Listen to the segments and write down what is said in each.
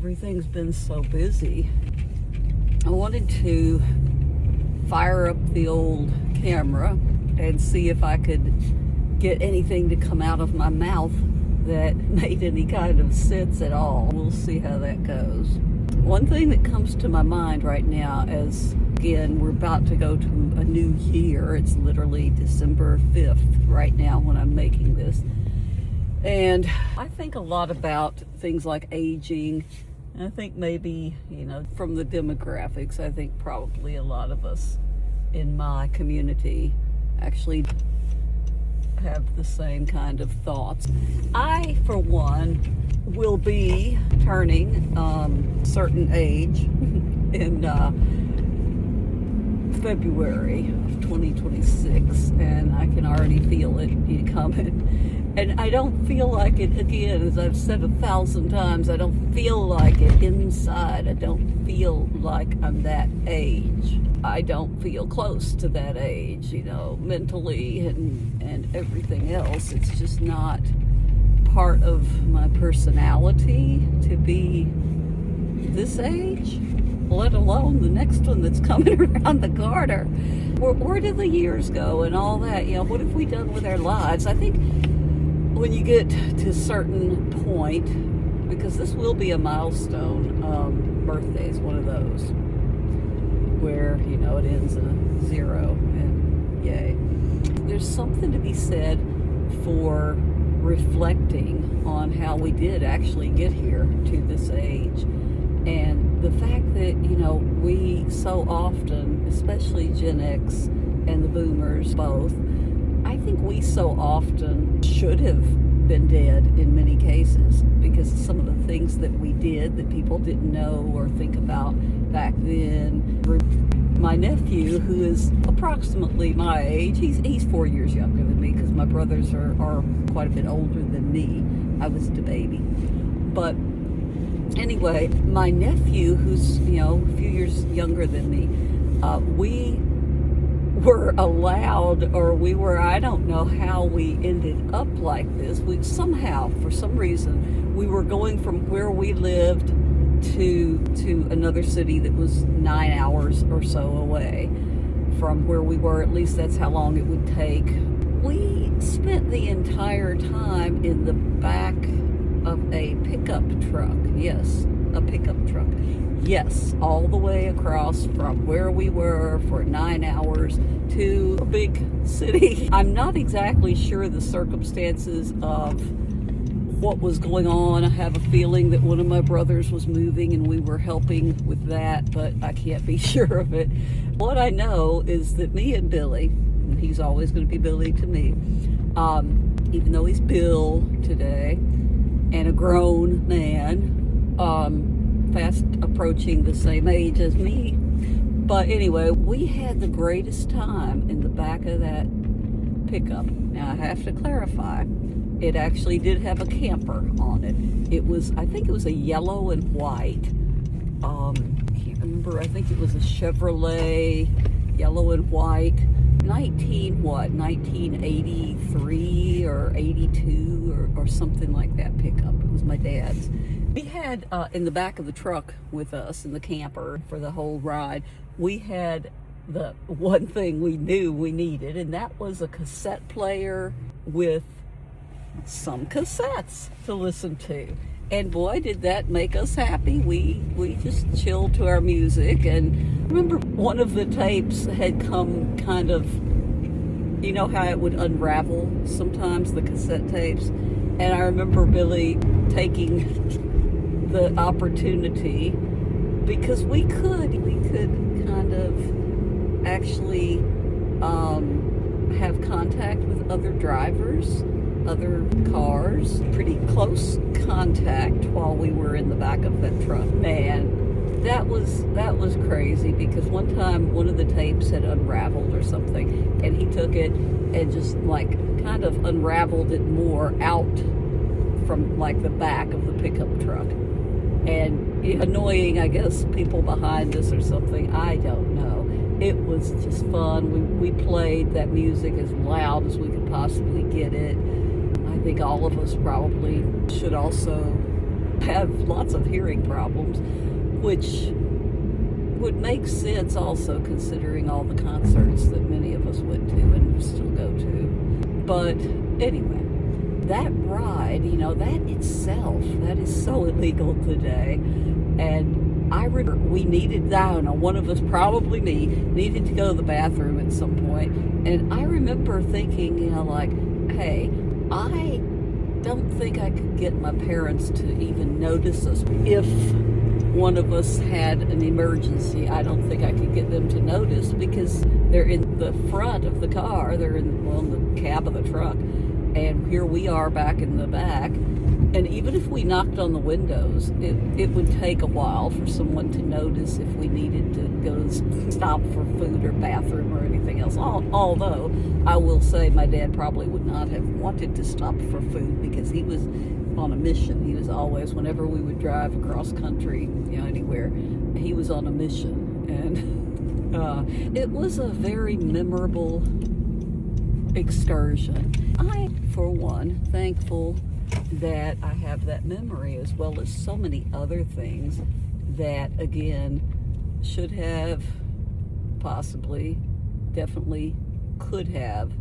everything's been so busy, I wanted to fire up the old camera and see if I could get anything to come out of my mouth that made any kind of sense at all. We'll see how that goes. One thing that comes to my mind right now is, again, we're about to go to a new year. It's literally December 5th right now when I'm making this. And I think a lot about things like aging. I think maybe, from the demographics, I think probably a lot of us in my community actually have the same kind of thoughts. I, for one, will be turning a certain age in February of 2026, and I can already feel it coming. And I don't feel like it, again, as I've said 1,000 times, I don't feel like it inside. I don't feel like I'm that age. I don't feel close to that age, mentally and everything else. It's just not part of my personality to be this age, let alone the next one that's coming around the corner. Where did the years go and all that? What have we done with our lives? I think when you get to a certain point, because this will be a milestone, birthday is one of those where, it ends in a zero and yay. There's something to be said for reflecting on how we did actually get here to this age. And the fact that, we so often, especially Gen X and the boomers both, I think we so often should have been dead in many cases because of some of the things that we did that people didn't know or think about back then. My nephew, who is approximately my age, he's 4 years younger than me because my brothers are quite a bit older than me. I was the baby. But anyway, my nephew, who's, a few years younger than me, we were allowed, I don't know how we ended up like this. We somehow, for some reason, we were going from where we lived to another city that was 9 hours or so away from where we were. At least that's how long it would take. We spent the entire time in the back of a pickup truck. Yes, a pickup truck. Yes, all the way across from where we were for 9 hours to a big city. I'm not exactly sure the circumstances of what was going on. I have a feeling that one of my brothers was moving and we were helping with that, but I can't be sure of it. What I know is that me and Billy, and he's always going to be Billy to me, even though he's Bill today, and a grown man, fast approaching the same age as me. But anyway, we had the greatest time in the back of that pickup. Now I have to clarify, it actually did have a camper on it. I think it was a yellow and white. I can't remember, I think it was a Chevrolet, yellow and white. 1983 or 82 or something like that pickup. It was my dad's. We had in the back of the truck with us in the camper for the whole ride, we had the one thing we knew we needed, and that was a cassette player with some cassettes to listen to. And boy, did that make us happy. We just chilled to our music. And I remember one of the tapes had come kind of, how it would unravel sometimes, the cassette tapes. And I remember Billy taking the opportunity, because we could kind of actually have contact with other drivers, other cars, pretty close contact while we were in the back of that truck. Man, that was crazy, because one time one of the tapes had unraveled or something, and he took it and just kind of unraveled it more out from the back of the pickup truck. And annoying, I guess, people behind us or something. I don't know. It was just fun. We played that music as loud as we could possibly get it. I think all of us probably should also have lots of hearing problems, which would make sense also considering all the concerts that many of us went to and still go to. But anyway, that ride, that itself, that is so illegal today. And I remember we needed, I don't know, one of us, probably me, needed to go to the bathroom at some point. And I remember thinking, hey, I don't think I could get my parents to even notice us. If one of us had an emergency, I don't think I could get them to notice because they're in the front of the car, they're in the cab of the truck, and here we are back in the back. And even if we knocked on the windows, it would take a while for someone to notice if we needed to go stop for food or bathroom or anything else. Although, I will say my dad probably would not have wanted to stop for food because he was on a mission. He was always, whenever we would drive across country, anywhere, he was on a mission. And it was a very memorable excursion. I, for one, thankful that I have that memory, as well as so many other things that, again, should have, possibly, definitely could have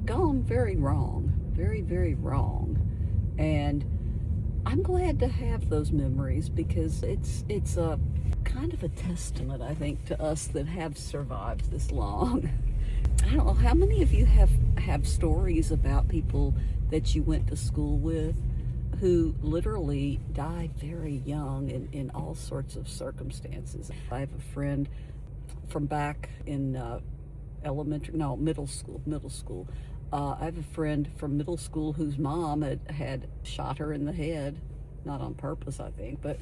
gone very wrong, very, very wrong. And I'm glad to have those memories because it's a kind of a testament, I think, to us that have survived this long. I don't know, how many of you have stories about people that you went to school with who literally died very young in all sorts of circumstances? I have a friend from back in middle school. I have a friend from middle school whose mom had shot her in the head, not on purpose, I think, but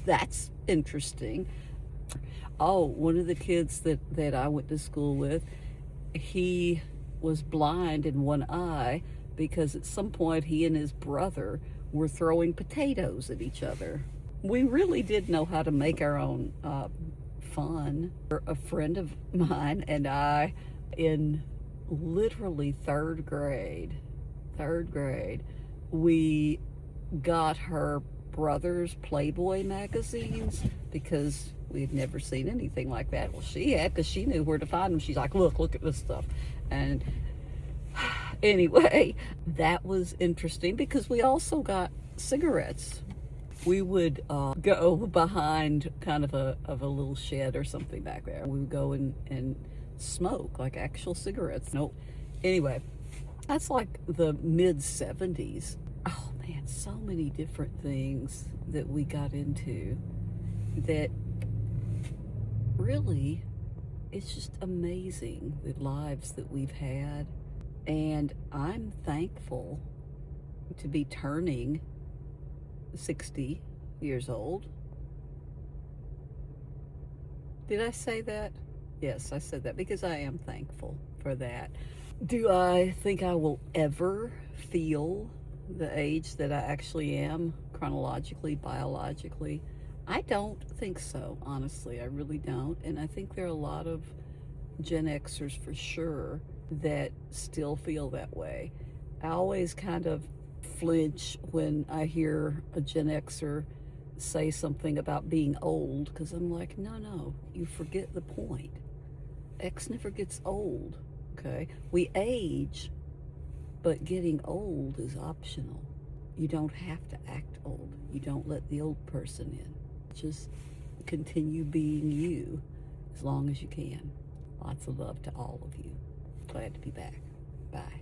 that's interesting. Oh, one of the kids that I went to school with, he was blind in one eye because at some point he and his brother were throwing potatoes at each other. We really did know how to make our own fun. A friend of mine and I, in literally third grade, we got her brother's Playboy magazines because we had never seen anything like that. Well, she had, because she knew where to find them. She's like, look at this stuff. And anyway, that was interesting because we also got cigarettes. We would go behind kind of a little shed or something back there. We would go and smoke, like actual cigarettes. Anyway, that's like the mid-70s. Oh man, so many different things that we got into that really, it's just amazing the lives that we've had. And I'm thankful to be turning 60 years old. Did I say that? Yes, I said that because I am thankful for that. Do I think I will ever feel the age that I actually am, chronologically, biologically? I don't think so, honestly. I really don't. And I think there are a lot of Gen Xers for sure that still feel that way. I always kind of flinch when I hear a Gen Xer say something about being old, because I'm like, no, you forget the point. X never gets old, okay? We age, but getting old is optional. You don't have to act old. You don't let the old person in. Just continue being you as long as you can. Lots of love to all of you. Glad to be back. Bye.